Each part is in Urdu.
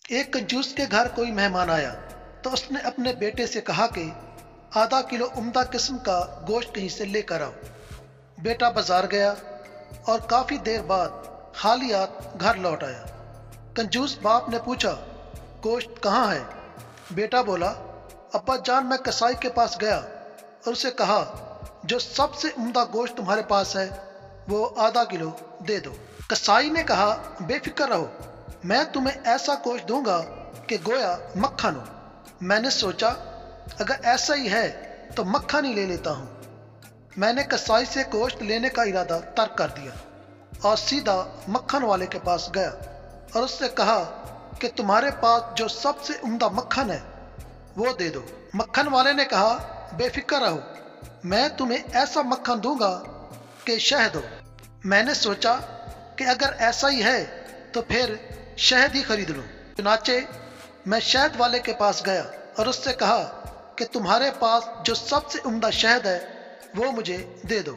ایک کنجوس کے گھر کوئی مہمان آیا تو اس نے اپنے بیٹے سے کہا کہ آدھا کلو عمدہ قسم کا گوشت کہیں سے لے کر آؤ۔ بیٹا بازار گیا اور کافی دیر بعد خالی ہاتھ گھر لوٹ آیا۔ کنجوس باپ نے پوچھا، گوشت کہاں ہے؟ بیٹا بولا، ابا جان میں کسائی کے پاس گیا اور اسے کہا جو سب سے عمدہ گوشت تمہارے پاس ہے وہ آدھا کلو دے دو۔ کسائی نے کہا، بے فکر رہو، میں تمہیں ایسا گوشت دوں گا کہ گویا مکھن ہو۔ میں نے سوچا اگر ایسا ہی ہے تو مکھن ہی لے لیتا ہوں۔ میں نے کسائی سے گوشت لینے کا ارادہ ترک کر دیا اور سیدھا مکھن والے کے پاس گیا اور اس سے کہا کہ تمہارے پاس جو سب سے عمدہ مکھن ہے وہ دے دو۔ مکھن والے نے کہا، بے فکر رہو، میں تمہیں ایسا مکھن دوں گا کہ شہد ہو۔ میں نے سوچا کہ اگر ایسا ہی ہے تو پھر شہد ہی خرید لوں۔ چنانچہ میں شہد والے کے پاس گیا اور اس سے کہا کہ تمہارے پاس جو سب سے عمدہ شہد ہے وہ مجھے دے دو۔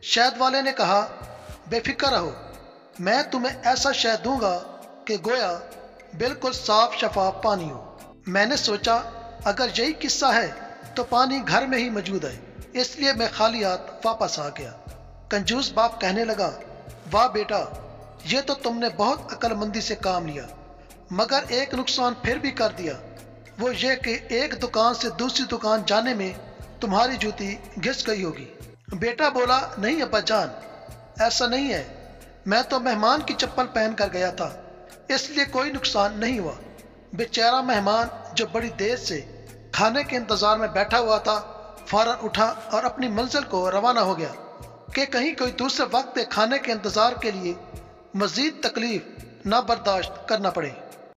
شہد والے نے کہا، بے فکر رہو، میں تمہیں ایسا شہد دوں گا کہ گویا بالکل صاف شفاف پانی ہو۔ میں نے سوچا اگر یہی قصہ ہے تو پانی گھر میں ہی موجود ہے، اس لیے میں خالی ہاتھ واپس آ گیا۔ کنجوس باپ کہنے لگا، واہ بیٹا، یہ تو تم نے بہت عقل مندی سے کام لیا، مگر ایک نقصان پھر بھی کر دیا، وہ یہ کہ ایک دکان سے دوسری دکان جانے میں تمہاری جوتی گھس گئی ہوگی۔ بیٹا بولا، نہیں ابا جان، ایسا نہیں ہے، میں تو مہمان کی چپل پہن کر گیا تھا، اس لیے کوئی نقصان نہیں ہوا۔ بیچارہ مہمان جو بڑی دیر سے کھانے کے انتظار میں بیٹھا ہوا تھا فوراً اٹھا اور اپنی منزل کو روانہ ہو گیا کہ کہیں کوئی دوسرے وقت کھانے کے انتظار کے لیے مزید تکلیف نہ برداشت کرنا پڑے۔